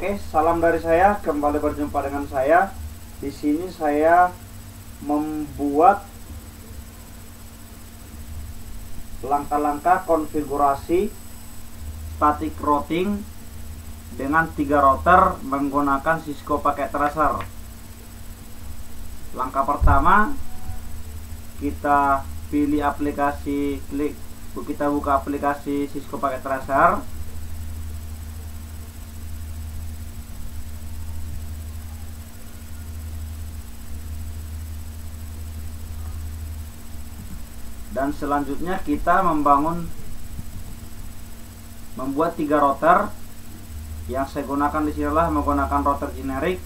Oke, salam dari saya. Kembali berjumpa dengan saya. Di sini saya membuat langkah-langkah konfigurasi static routing dengan 3 router menggunakan Cisco Packet Tracer. Langkah pertama, kita pilih aplikasi, kita buka aplikasi Cisco Packet Tracer. Dan selanjutnya kita membuat 3 router. Yang saya gunakan di sini adalah menggunakan router generik.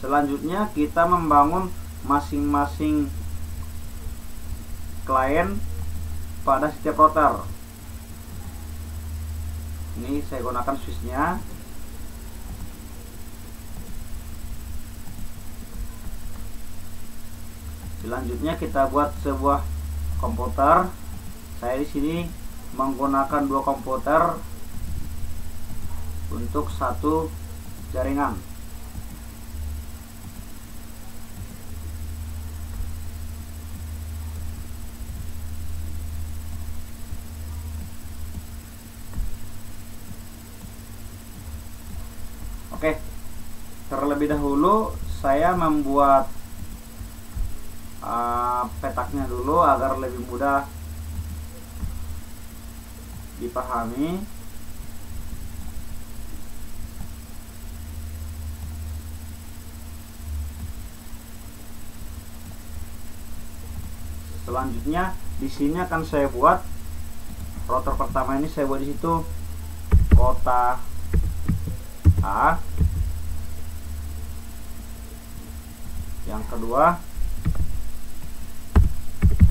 Selanjutnya kita membangun masing-masing klien pada setiap router. Ini saya gunakan switchnya. Selanjutnya kita buat sebuah komputer. Saya di sini menggunakan 2 komputer untuk 1 jaringan. Oke, terlebih dahulu saya membuat petaknya dulu agar lebih mudah dipahami. Selanjutnya di sini akan saya buat router pertama ini, saya buat di situ kota A. Yang kedua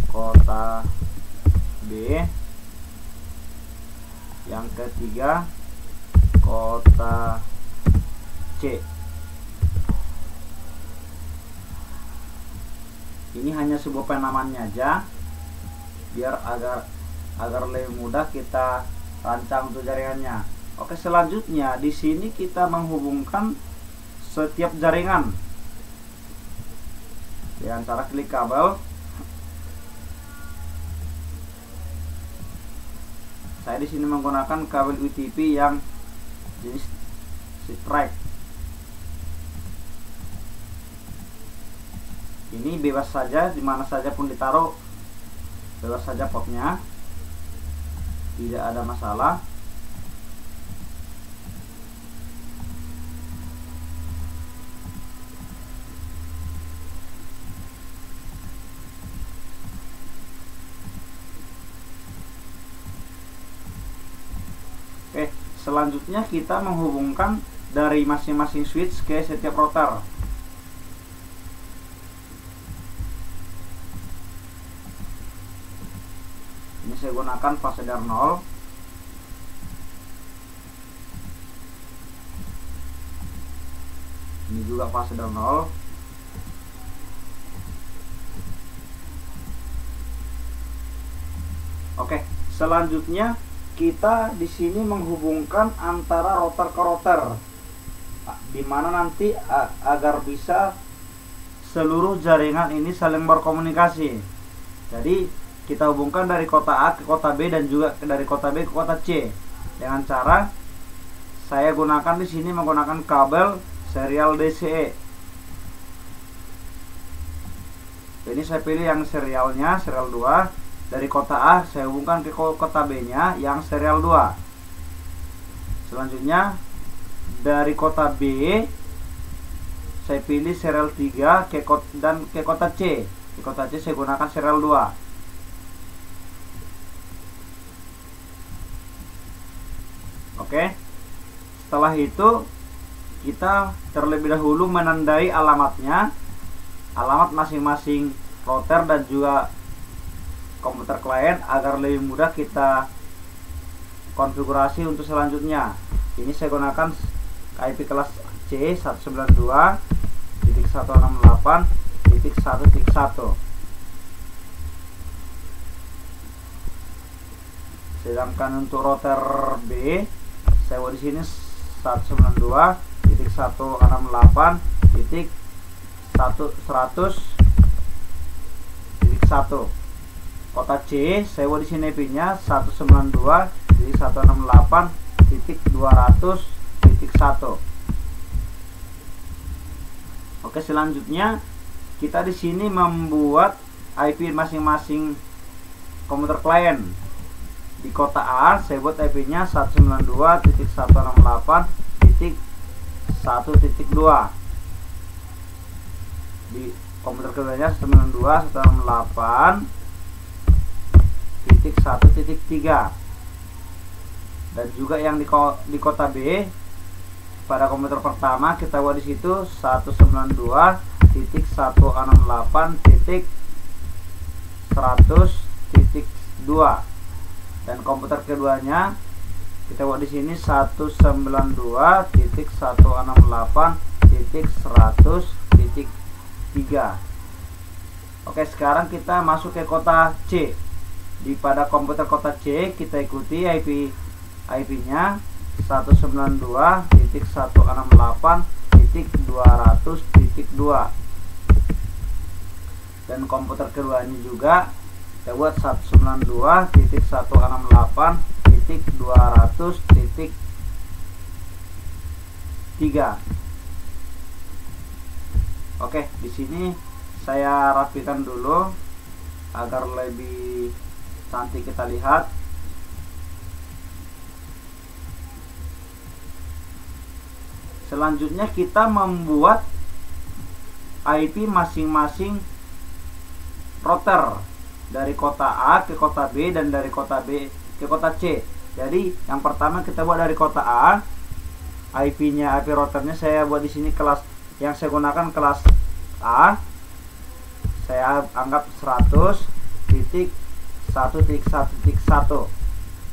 kota B. Yang ketiga kota C. Ini hanya sebuah penamannya aja biar agar lebih mudah kita rancang untuk jaringannya. Oke, selanjutnya di sini kita menghubungkan setiap jaringan dengan cara klik kabel. Saya di sini menggunakan kabel UTP yang jenis strike. Ini bebas saja, dimana saja pun ditaruh, bebas saja potnya, tidak ada masalah. Oke, selanjutnya kita menghubungkan dari masing-masing switch ke setiap router. Ini saya gunakan fase dari 0. Ini juga fase dari 0. Oke, selanjutnya kita di sini menghubungkan antara router ke router, dimana nanti agar bisa seluruh jaringan ini saling berkomunikasi. Jadi kita hubungkan dari kota A ke kota B dan juga dari kota B ke kota C dengan cara saya gunakan di sini menggunakan kabel serial DCE. Ini saya pilih yang serialnya serial 2. Dari kota A saya hubungkan ke kota B nya yang serial 2. Selanjutnya dari kota B saya pilih serial 3 dan ke kota C. Di kota C saya gunakan serial 2. Oke. Setelah itu kita terlebih dahulu menandai alamatnya, alamat masing-masing router dan juga komputer klien agar lebih mudah kita konfigurasi untuk selanjutnya. Ini saya gunakan IP kelas C 192.168.1.1. Sedangkan untuk router B saya buat di sini 192.168.100.1. Kota C saya buat di sini IP-nya 192.168.200.1. Oke, selanjutnya kita di sini membuat IP masing-masing komputer klien. Di kota A saya buat IP-nya 192.168.1.2. Di komputer keduanya 192.168.1.3. Dan juga yang di kota B pada komputer pertama kita buat di situ 192.168.100.2. Dan komputer keduanya kita buat di sini 192.168.100.3. Oke, sekarang kita masuk ke kota C. Di pada komputer kota C kita ikuti IP-nya 192.168.200.2. Dan komputer keduanya juga kita buat 192.168.200.3. Oke, di sini saya rapikan dulu agar lebih cantik kita lihat. Selanjutnya kita membuat IP masing-masing router dari kota A ke kota B dan dari kota B ke kota C. Jadi yang pertama kita buat dari kota A, IP routernya saya buat di sini kelas yang saya gunakan kelas A. Saya anggap 100.1.1.1.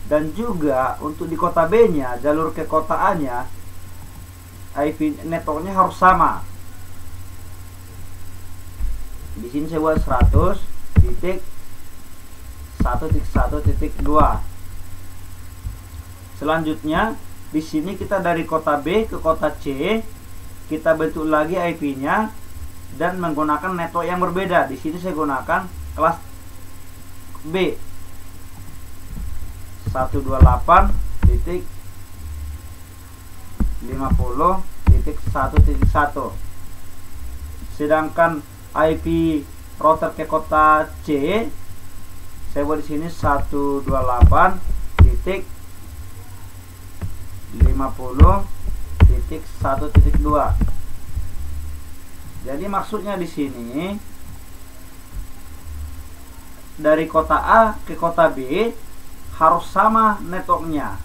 Dan juga untuk di kota B-nya, jalur ke kota A-nya, IP networknya harus sama. Di sini saya buat 100.1.1.2. Selanjutnya di sini kita dari kota B ke kota C, kita bentuk lagi IP-nya dan menggunakan network yang berbeda. Di sini saya gunakan kelas B 128.50.1.1. Sedangkan IP router ke kota C saya buat di sini 128.50.1.2. Jadi maksudnya di sini dari kota A ke kota B harus sama networknya,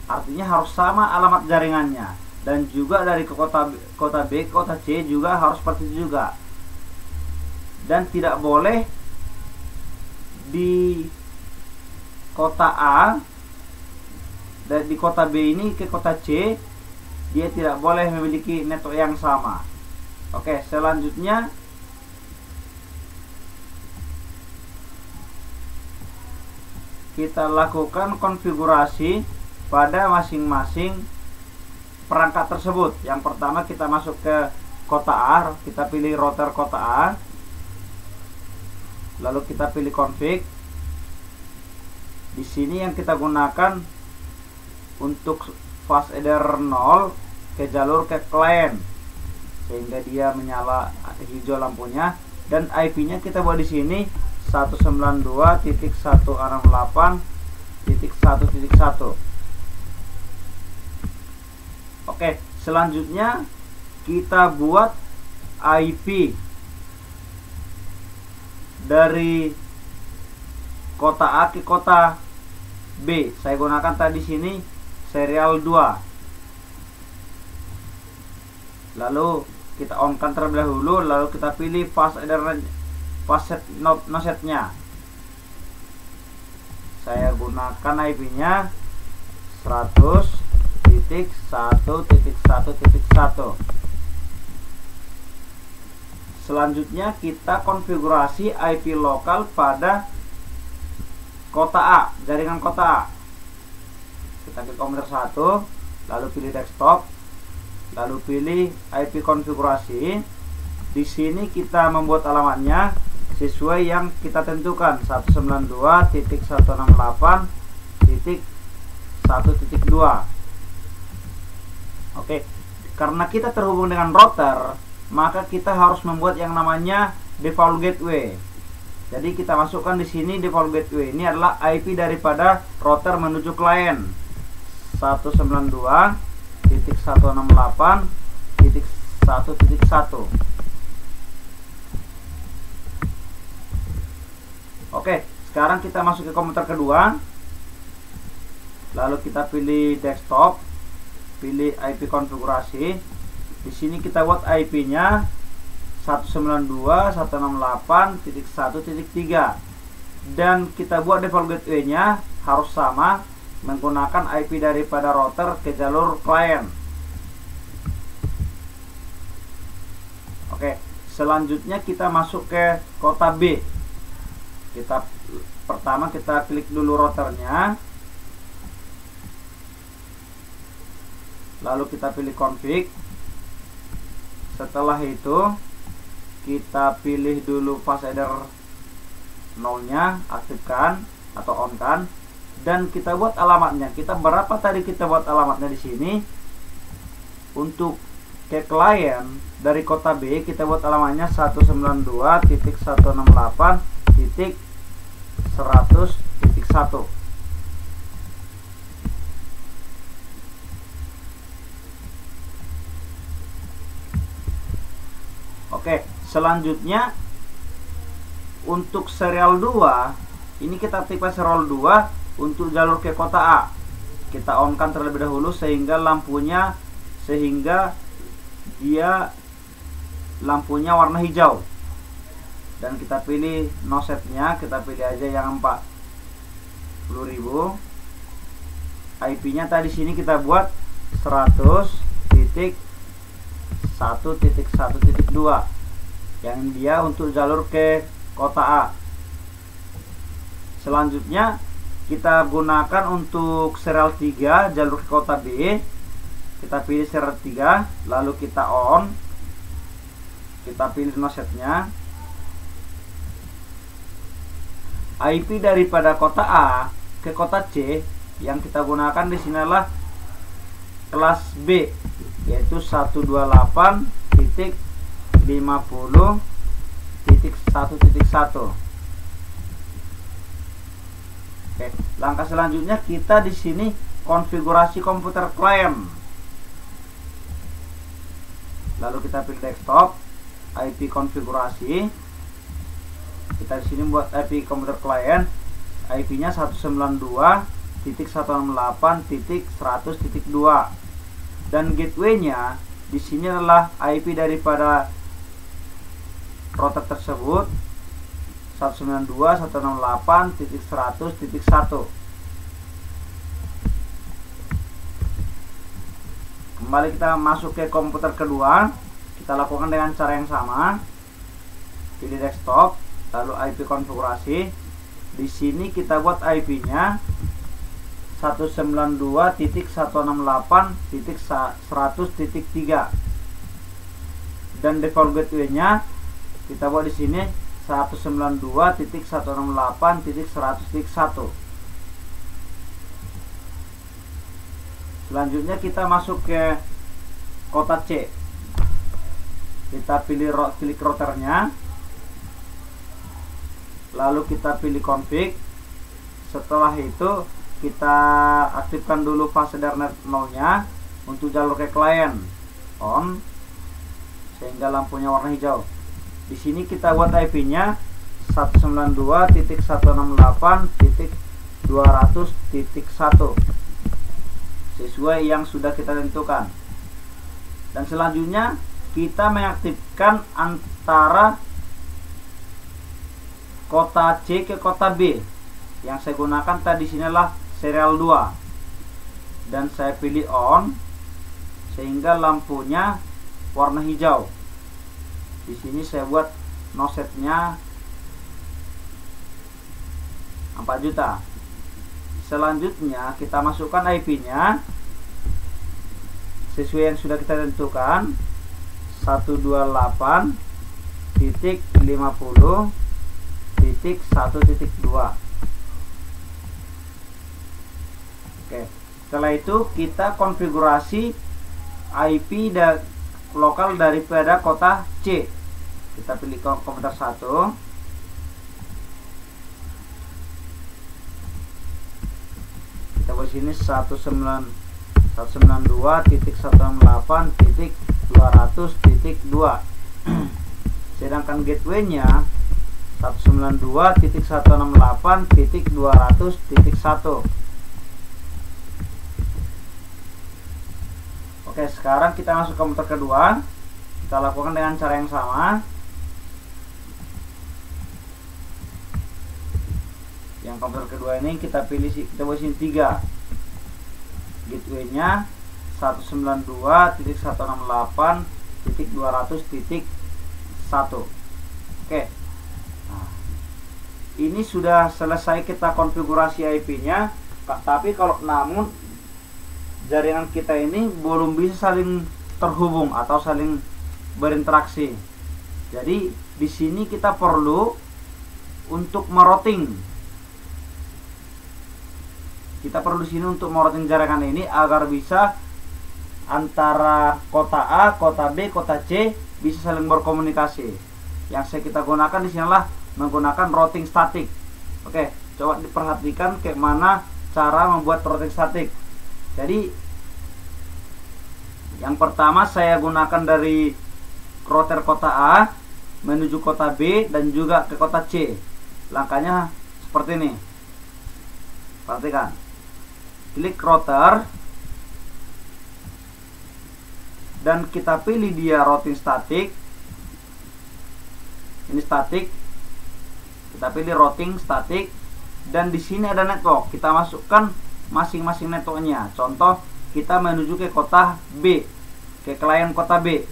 artinya harus sama alamat jaringannya. Dan juga dari ke kota B ke kota C juga harus seperti itu juga. Dan tidak boleh di kota A dan di kota B ini ke kota C dia tidak boleh memiliki network yang sama. Oke, selanjutnya kita lakukan konfigurasi pada masing-masing perangkat tersebut. Yang pertama kita masuk ke kota A, kita pilih router kota A, lalu kita pilih config. Di sini yang kita gunakan untuk fast adder 0 ke jalur ke client sehingga dia menyala hijau lampunya, dan IP-nya kita buat di sini 192.168.1.1. Oke, selanjutnya kita buat IP dari kota A ke kota B. Saya gunakan tadi sini serial 2. Lalu kita on-kan terlebih dahulu, lalu kita pilih fast set no setnya. Saya gunakan IP-nya 100.1.1.1. Selanjutnya kita konfigurasi IP lokal pada kota A, jaringan kota A. Kita klik komputer 1, lalu pilih desktop, lalu pilih IP konfigurasi. Di sini kita membuat alamatnya sesuai yang kita tentukan, 192.168.1.2. Oke, karena kita terhubung dengan router, maka kita harus membuat yang namanya default gateway. Jadi kita masukkan di sini default gateway. Ini adalah IP daripada router menuju klien, 192.168.1.1. Oke, sekarang kita masuk ke komputer kedua. Lalu kita pilih desktop, pilih IP konfigurasi. Di sini kita buat IP-nya 192.168.1.3 dan kita buat default gateway-nya harus sama menggunakan IP daripada router ke jalur klien. Oke, selanjutnya kita masuk ke kota B. Pertama kita klik dulu routernya, lalu kita pilih config. Setelah itu kita pilih dulu fast adder 0-nya, aktifkan atau on kan, dan kita buat alamatnya. Berapa tadi kita buat alamatnya di sini. Untuk ke klien dari kota B kita buat alamatnya 192.168.100.1. Oke, selanjutnya untuk serial 2, ini kita aktifkan serial 2 untuk jalur ke kota A. Kita on kan terlebih dahulu sehingga lampunya warna hijau. Dan kita pilih no set-nya, kita pilih aja yang 40.000. IP-nya tadi sini kita buat 100.1.1.2 yang dia untuk jalur ke kota A. Selanjutnya kita gunakan untuk serial 3 jalur ke kota B. Kita pilih serial 3, lalu kita on, kita pilih no set-nya. IP daripada kota A ke kota C yang kita gunakan di sini adalah kelas B, yaitu 128.50.1.1. Oke, langkah selanjutnya kita di sini konfigurasi komputer klien. Lalu kita pilih desktop, IP konfigurasi. Kita di sini buat IP komputer klien, IP-nya 192.168.100.2 dan gateway-nya di sini adalah IP daripada router tersebut 192.168.100.1. Kembali kita masuk ke komputer kedua. Kita lakukan dengan cara yang sama. Pilih desktop, lalu IP konfigurasi. Di sini kita buat IP-nya 192.168.100.3 dan default gateway-nya kita buat di sini 192.168.100.1. Selanjutnya kita masuk ke kota C. Kita pilih klik routernya, lalu kita pilih config. Setelah itu kita aktifkan dulu fast adder 0-nya untuk jalur ke klien, on, sehingga lampunya warna hijau. Di sini kita buat IP-nya 192.168.200.1 sesuai yang sudah kita tentukan. Dan selanjutnya kita mengaktifkan antara kota C ke kota B. Yang saya gunakan tadi sini adalah serial 2 dan saya pilih on sehingga lampunya warna hijau. Di sini saya buat no set-nya 4 juta. Selanjutnya kita masukkan IP-nya sesuai yang sudah kita tentukan, 128.50.1.2. Oke, setelah itu kita konfigurasi IP lokal daripada kota C. Kita pilih komputer 1. Kita buat sini 192.168.200.2. Sedangkan gateway-nya 192.168.200.1. Oke, sekarang kita masuk ke komputer kedua. Kita lakukan dengan cara yang sama. Yang komputer kedua ini kita pilih, kita buat sini 3. Gateway-nya 192.168.200.1. Oke. Nah, ini sudah selesai kita konfigurasi IP-nya. Tapi namun jaringan kita ini belum bisa saling terhubung atau saling berinteraksi. Jadi di sini kita perlu untuk merouting. Kita perlu di sini untuk merouting jaringan ini agar bisa antara kota A, kota B, kota C bisa saling berkomunikasi. Yang kita gunakan di sinilah menggunakan routing statik. Oke, coba diperhatikan kayak mana cara membuat routing statik. Jadi yang pertama saya gunakan dari router kota A menuju kota B dan juga ke kota C. Langkahnya seperti ini. Perhatikan. Klik router dan kita pilih dia routing statik. Ini statik. Kita pilih routing statik dan di sini ada network. Kita masukkan masing-masing networknya. Contoh kita menuju ke kota B, ke klien kota B.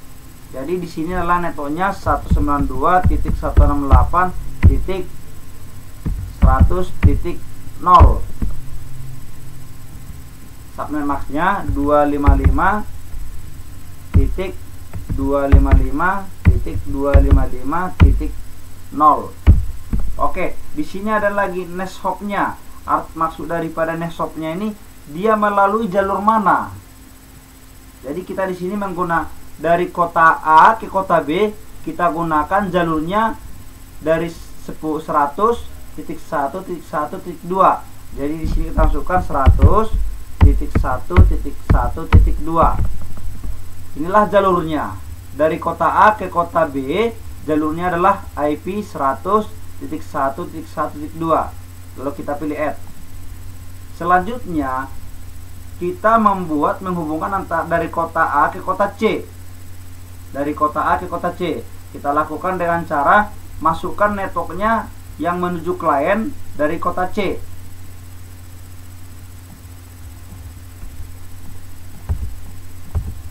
Jadi di sini adalah networknya 192.168.100.0. Subnet max-nya 255.255.255.0. Oke, di sini ada lagi next hop-nya. Maksud daripada next hop-nya ini dia melalui jalur mana? Jadi kita di sini menggunakan dari kota A ke kota B, kita gunakan jalurnya dari 100.1.1.2. Jadi di sini kita masukkan 100.1.1.2. Inilah jalurnya. Dari kota A ke kota B, jalurnya adalah IP 100.1.1.2. Lalu kita pilih add. Selanjutnya kita menghubungkan dari kota A ke kota C. Dari kota A ke kota C kita lakukan dengan cara masukkan networknya yang menuju klien dari kota C.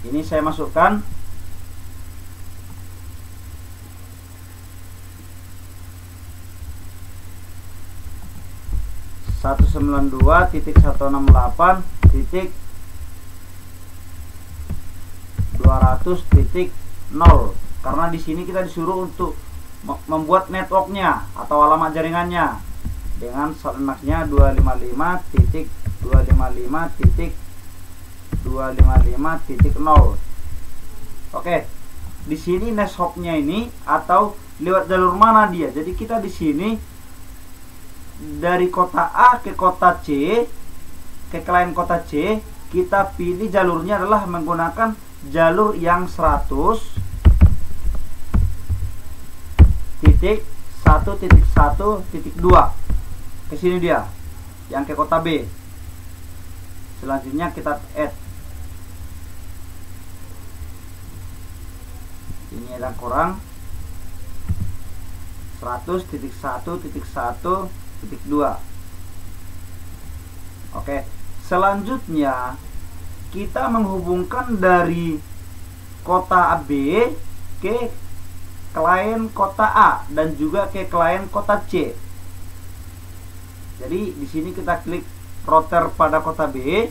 Ini saya masukkan 192.168.200.0 karena di sini kita disuruh untuk membuat networknya atau alamat jaringannya dengan subnet-nya 255.255.255.0. Oke, di sini next hop-nya ini atau lewat jalur mana dia? Jadi kita di sini dari kota A ke kota C, ke klien kota C, kita pilih jalurnya adalah menggunakan jalur yang 100.1.1.2. Ke sini dia, yang ke kota B. Selanjutnya kita add. Ini ada kurang 100.1.1.2. Oke, selanjutnya kita menghubungkan dari kota B ke klien kota A dan juga ke klien kota C. Jadi di sini kita klik router pada kota B.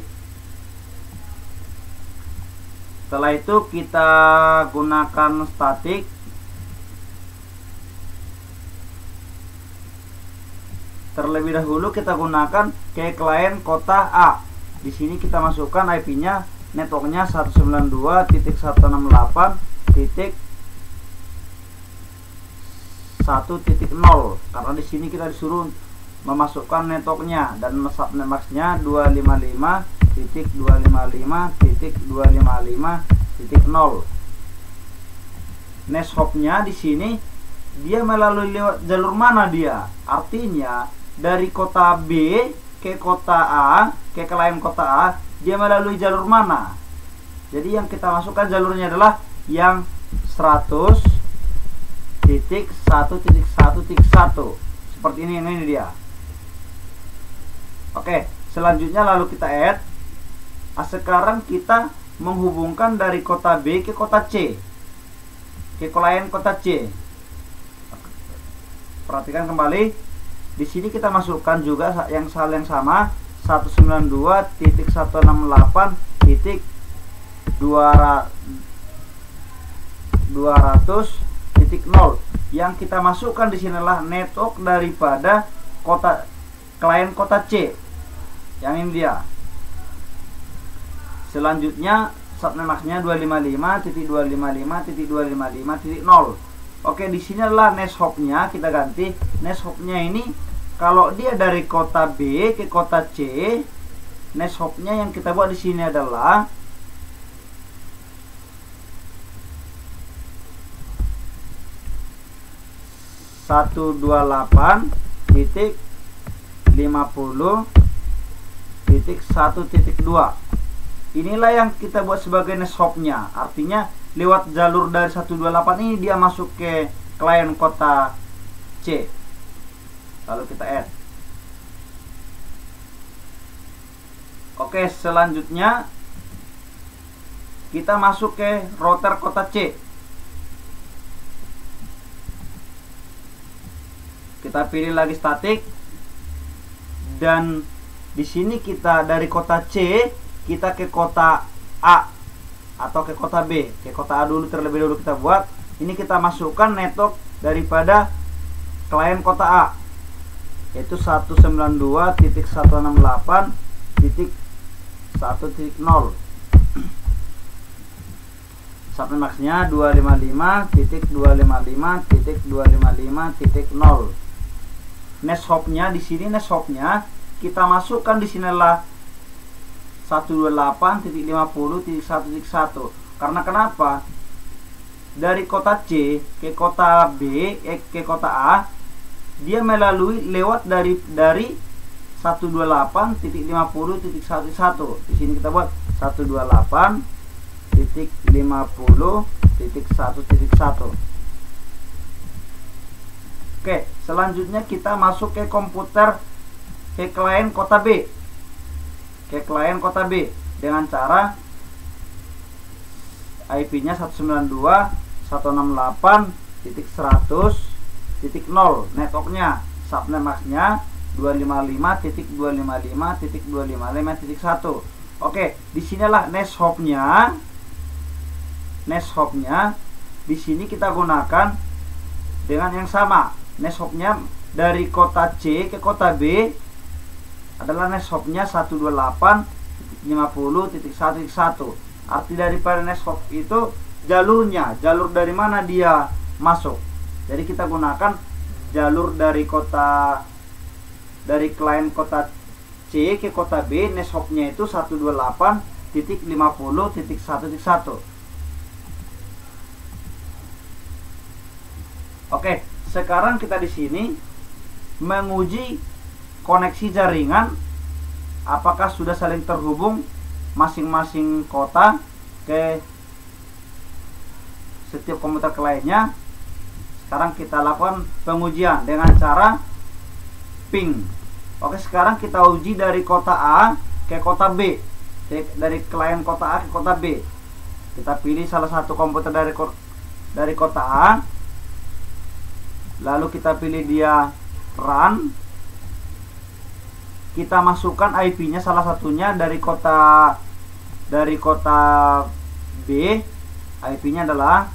Setelah itu kita gunakan static. Terlebih dahulu kita gunakan ke klien kota A. Di sini kita masukkan IP-nya, networknya 192.168.1.0 karena di sini kita disuruh memasukkan networknya dan subnet masknya 255.255.255.0. Next hop-nya di sini dia melalui lewat jalur mana dia? Artinya dari kota B ke kota A, ke klien kota A, dia melalui jalur mana? Jadi yang kita masukkan jalurnya adalah yang 100.1.1.1 seperti ini dia. Oke, selanjutnya lalu kita add. Sekarang kita menghubungkan dari kota B ke kota C, ke klien kota C. Perhatikan kembali. Di sini kita masukkan juga hal yang sama, 192.168.200.0. Yang kita masukkan di sini adalah network daripada klien kota C. Yang ini dia. Selanjutnya subnet masknya 255.255.255.0. Oke, di sini adalah next hop-nya, kita ganti. Next hop-nya ini kalau dia dari kota B ke kota C, next hop-nya yang kita buat di sini adalah 128.50.1.2. Inilah yang kita buat sebagai next hop-nya. Artinya lewat jalur dari 128 ini dia masuk ke klien kota C. Lalu kita add. Oke, selanjutnya kita masuk ke router kota C. Kita pilih lagi static. Dan di sini kita dari kota C kita ke kota A atau ke kota B. Ke kota A dulu, terlebih dahulu kita buat. Ini kita masukkan network daripada klien kota A, yaitu 192.168.1.0. Subnet masknya 255.255.255.0. Next hop-nya di sini, next hop-nya kita masukkan di sinilah 128.50.1.1. Karena kenapa? Dari kota C ke kota B, ke kota A, dia melalui lewat dari 128.50.1.1. Di sini kita buat 128.50.1.1. Oke, selanjutnya kita masuk ke komputer, ke klien kota B. Ke klien kota B dengan cara IP-nya 192.168.100.0. networknya, subnet masknya 255.255.255.1. Oke, disinilah next hop-nya. Next hop-nya di sini kita gunakan dengan yang sama. Next hop-nya dari kota C ke kota B adalah next hop-nya 128.50.1.1. Arti daripada next hop itu jalurnya, jalur dari mana dia masuk. Jadi kita gunakan jalur dari klien kota C ke kota B. Next hop-nya itu 128.50.1.1. Oke, sekarang kita di sini menguji koneksi jaringan, apakah sudah saling terhubung masing-masing kota ke setiap komputer kliennya. Sekarang kita lakukan pengujian dengan cara ping. Oke, sekarang kita uji dari kota A ke kota B, dari klien kota A ke kota B. Kita pilih salah satu komputer dari kota A, lalu kita pilih dia run. kita masukkan IP-nya salah satunya dari kota B. IP-nya adalah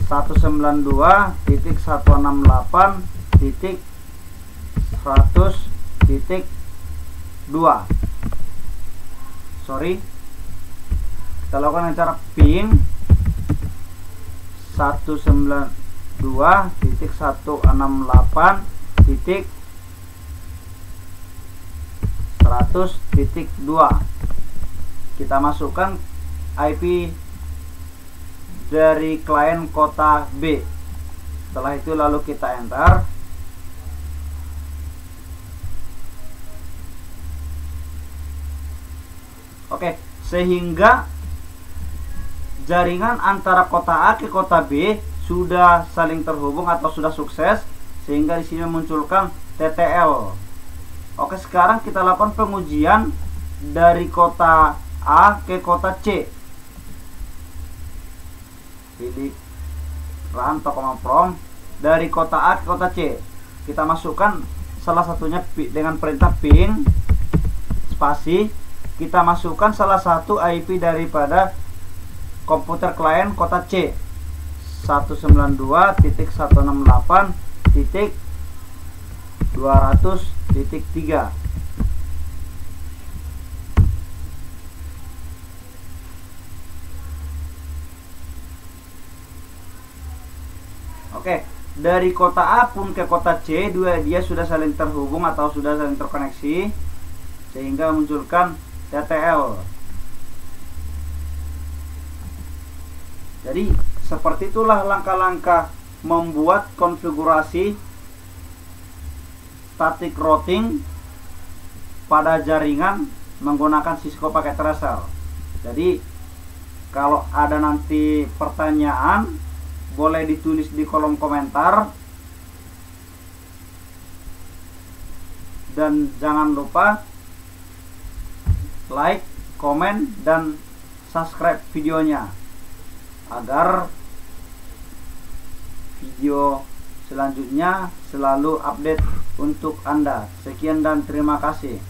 192.168.100.2. Sorry, kita lakukan dengan cara ping 192.168.100.2. kita masukkan IP dari klien kota B. Setelah itu lalu kita enter. Oke, sehingga jaringan antara kota A ke kota B sudah saling terhubung atau sudah sukses, sehingga di sini munculkan TTL. Oke, sekarang kita lakukan pengujian dari kota A ke kota C. Pilih run atau command prompt dari kota A ke kota C. Kita masukkan salah satunya dengan perintah ping spasi. Kita masukkan salah satu IP daripada komputer klien kota C, 192.168.200.3. Oke, dari kota A pun ke kota C, dia sudah saling terhubung atau sudah saling terkoneksi, sehingga munculkan TTL. Jadi seperti itulah langkah-langkah membuat konfigurasi static routing pada jaringan menggunakan Cisco pakai Tracer. Jadi kalau ada nanti pertanyaan, boleh ditulis di kolom komentar. Dan jangan lupa like, komen, dan subscribe videonya agar video selanjutnya selalu update untuk Anda. Sekian dan terima kasih.